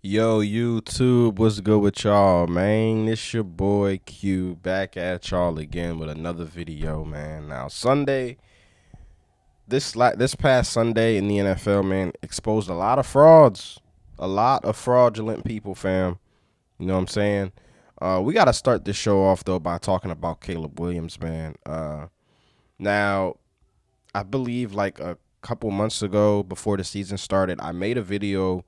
Yo, YouTube, what's good with y'all, man? It's your boy Q back at y'all again with another video, man. Now, this past Sunday in the NFL, man, exposed a lot of frauds, a lot of fraudulent people, fam. You know what I'm saying? We gotta start this show off though by talking about Caleb Williams, man. Now, I believe like a couple months ago, before the season started, I made a video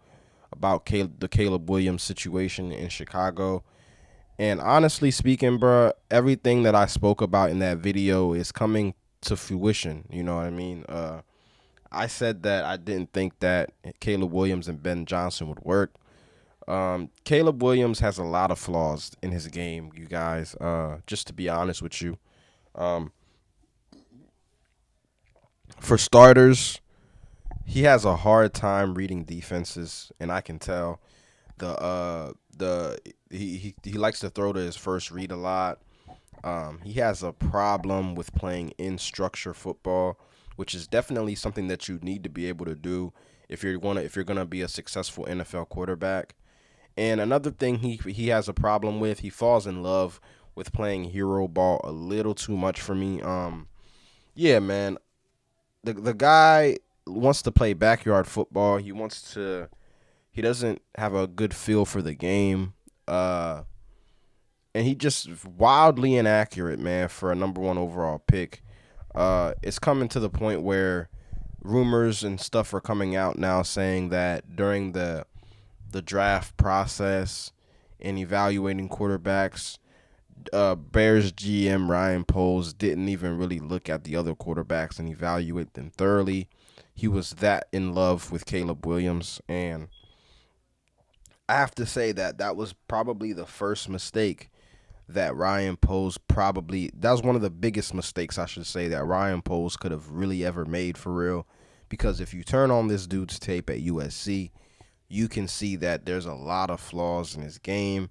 about the Caleb Williams situation in Chicago. And honestly speaking, bro, everything that I spoke about in that video is coming to fruition. You know what I mean? I said that I didn't think that Caleb Williams and Ben Johnson would work. Caleb Williams has a lot of flaws in his game, you guys. Just to be honest with you, um, for starters, he has a hard time reading defenses, and I can tell. The he likes to throw to his first read a lot. He has a problem with playing in structure football, which is definitely something that you need to be able to do if you're gonna be a successful NFL quarterback. And another thing he has a problem with, he falls in love with playing hero ball a little too much for me. Yeah, man, the guy wants to play backyard football. He doesn't have a good feel for the game. And he just wildly inaccurate, man, for a number one overall pick. It's coming to the point where rumors and stuff are coming out now saying that during the draft process and evaluating quarterbacks, Bears GM Ryan Poles didn't even really look at the other quarterbacks and evaluate them thoroughly. He was that in love with Caleb Williams, and I have to say that that was probably the first mistake that Ryan Poles probably that was one of the biggest mistakes I should say that Ryan Poles could have really ever made for real. Because if you turn on this dude's tape at USC, you can see that there's a lot of flaws in his game.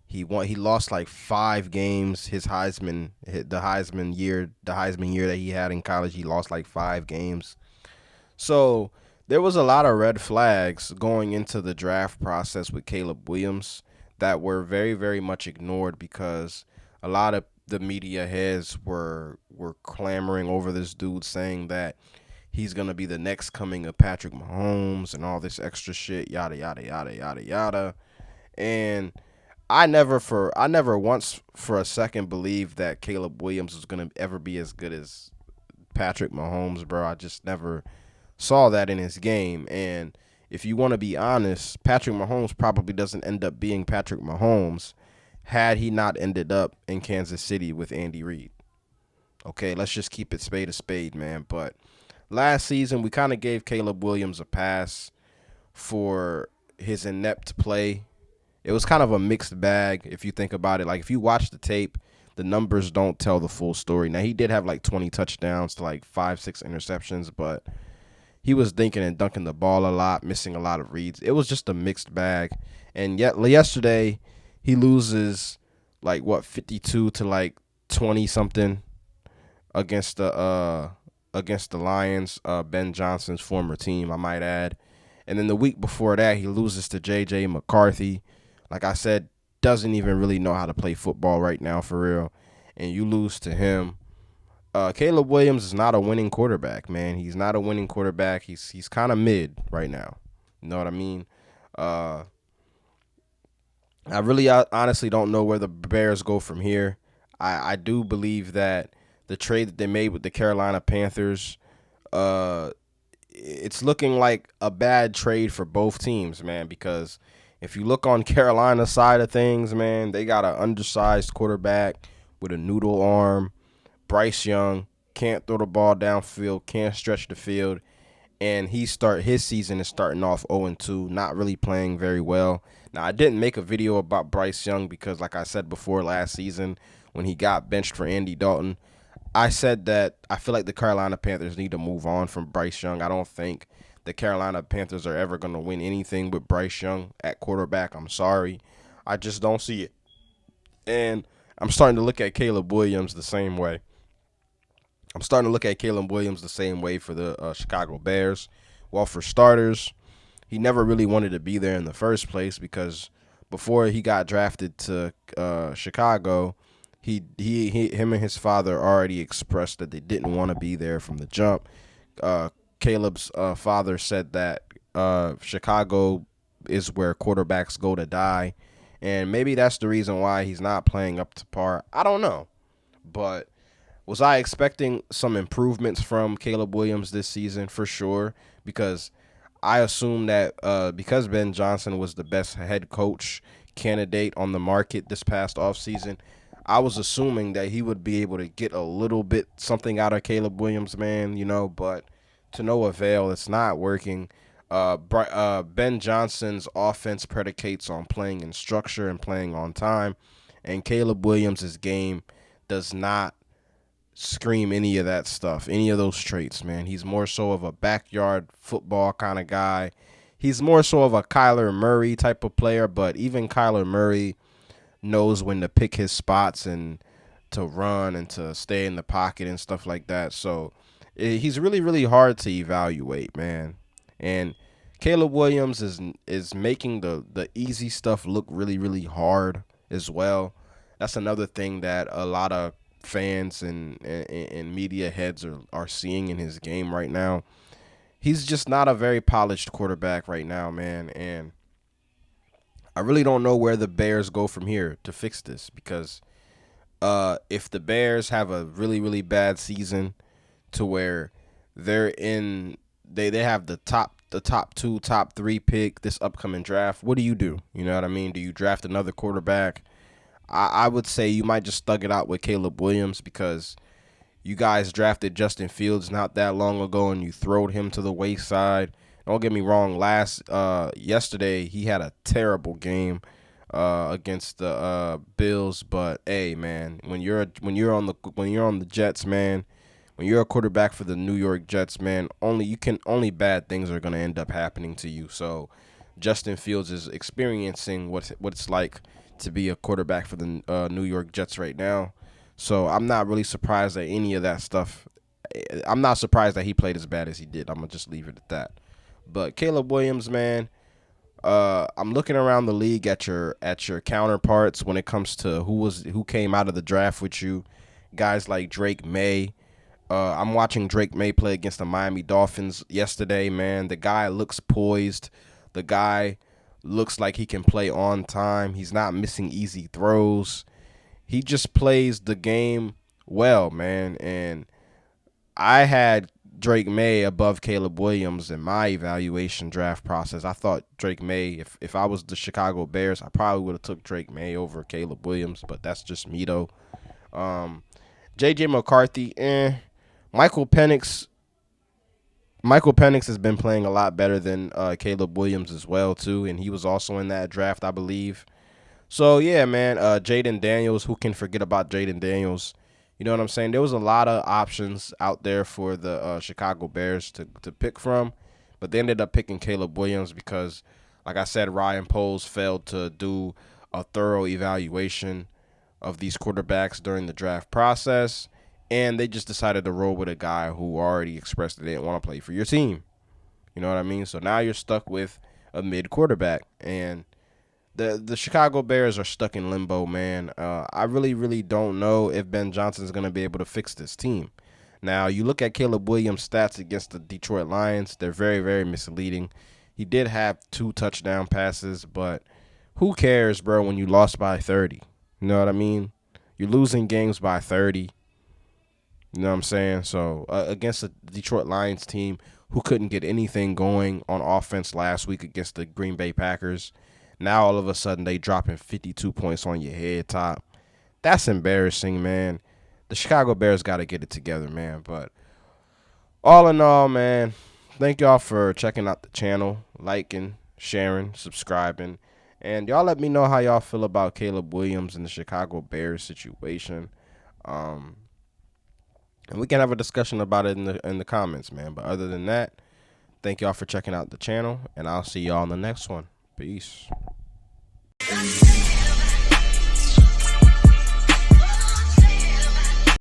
He lost like 5 games. The Heisman year that he had in college, he lost like 5 games. So there was a lot of red flags going into the draft process with Caleb Williams that were very, very much ignored because a lot of the media heads were clamoring over this dude saying that he's gonna be the next coming of Patrick Mahomes and all this extra shit, yada yada yada yada yada. And I never once for a second believed that Caleb Williams was gonna ever be as good as Patrick Mahomes, bro. I just never saw that in his game. And if you want to be honest, Patrick Mahomes probably doesn't end up being Patrick Mahomes had he not ended up in Kansas City with Andy Reid. Okay, let's just keep it spade a spade, man. But last season, we kind of gave Caleb Williams a pass for his inept play. It was kind of a mixed bag if you think about it. Like, if you watch the tape, the numbers don't tell the full story. Now, he did have like 20 touchdowns to like 5, 6 interceptions, but he was dinking and dunking the ball a lot, missing a lot of reads. It was just a mixed bag. And yet yesterday he loses like what 52 to like 20 something against the Lions, Ben Johnson's former team, I might add. And then the week before that he loses to JJ McCarthy. Like I said, doesn't even really know how to play football right now for real. And you lose to him. Caleb Williams is not a winning quarterback, man. He's not a winning quarterback. He's kind of mid right now. You know what I mean? Uh, I really honestly don't know where the Bears go from here. I do believe that the trade that they made with the Carolina Panthers, uh, it's looking like a bad trade for both teams, man. Because if you look on Carolina's side of things, man, they got an undersized quarterback with a noodle arm. Bryce Young can't throw the ball downfield, can't stretch the field, and his season is starting off 0-2, not really playing very well. Now I didn't make a video about Bryce Young because, like I said before, last season when he got benched for Andy Dalton, I said that I feel like the Carolina Panthers need to move on from Bryce Young. I don't think the Carolina Panthers are ever going to win anything with Bryce Young at quarterback. I'm sorry, I just don't see it. And I'm starting to look at Caleb Williams the same way. I'm starting to look at Caleb Williams the same way for the Chicago Bears. Well, for starters, he never really wanted to be there in the first place because before he got drafted to Chicago, him and his father already expressed that they didn't want to be there from the jump. Caleb's father said that Chicago is where quarterbacks go to die, and maybe that's the reason why he's not playing up to par. I don't know, but was I expecting some improvements from Caleb Williams this season? For sure, because I assume that because Ben Johnson was the best head coach candidate on the market this past offseason, I was assuming that he would be able to get a little bit something out of Caleb Williams, man, but to no avail. It's not working. Ben Johnson's offense predicates on playing in structure and playing on time, and Caleb Williams' game does not scream any of that stuff, any of those traits, man. He's more so of a backyard football kind of guy. He's more so of a Kyler Murray type of player, but even Kyler Murray knows when to pick his spots and to run and to stay in the pocket and stuff like that. So he's really, really hard to evaluate, man. And Caleb Williams is making the easy stuff look really, really hard as well. That's another thing that a lot of fans and media heads are seeing in his game right now. He's just not a very polished quarterback right now, man. And I really don't know where the Bears go from here to fix this because if the Bears have a really, really bad season to where they have the top two, top three pick this upcoming draft, what do? You know what I mean? Do you draft another quarterback? I would say you might just thug it out with Caleb Williams because you guys drafted Justin Fields not that long ago and you throwed him to the wayside. Don't get me wrong. Yesterday he had a terrible game against the Bills, but hey, man, when you're on the Jets, man, when you're a quarterback for the New York Jets, man, only bad things are gonna end up happening to you. So Justin Fields is experiencing what it's like to be a quarterback for the New York Jets right now. So I'm not really surprised at any of that stuff. I'm not surprised that he played as bad as he did. I'm going to just leave it at that. But Caleb Williams, man, I'm looking around the league at your counterparts when it comes to who came out of the draft with you. Guys like Drake May. I'm watching Drake May play against the Miami Dolphins yesterday, man. The guy looks poised. The guy looks like he can play on time. He's not missing easy throws. He just plays the game well, man. And I had Drake May above Caleb Williams in my evaluation draft process. I thought Drake May, if I was the Chicago Bears, I probably would have took Drake May over Caleb Williams, but that's just me though. J.J. McCarthy, Michael Penix has been playing a lot better than Caleb Williams as well, too, and he was also in that draft, I believe. So, yeah, man, Jaden Daniels, who can forget about Jaden Daniels? You know what I'm saying? There was a lot of options out there for the Chicago Bears to pick from, but they ended up picking Caleb Williams because, like I said, Ryan Poles failed to do a thorough evaluation of these quarterbacks during the draft process. And they just decided to roll with a guy who already expressed that they didn't want to play for your team. You know what I mean? So now you're stuck with a mid quarterback. And the Chicago Bears are stuck in limbo, man. I really, really don't know if Ben Johnson is going to be able to fix this team. Now, you look at Caleb Williams' stats against the Detroit Lions. They're very, very misleading. He did have 2 touchdown passes, but who cares, bro, when you lost by 30? You know what I mean? You're losing games by 30. You know what I'm saying? So against the Detroit Lions team who couldn't get anything going on offense last week against the Green Bay Packers, now all of a sudden they dropping 52 points on your head top. That's embarrassing, man. The Chicago Bears got to get it together, man. But all in all, man, thank y'all for checking out the channel, liking, sharing, subscribing. And y'all let me know how y'all feel about Caleb Williams and the Chicago Bears situation. And we can have a discussion about it in the comments, man. But other than that, thank y'all for checking out the channel, and I'll see y'all in the next one. Peace.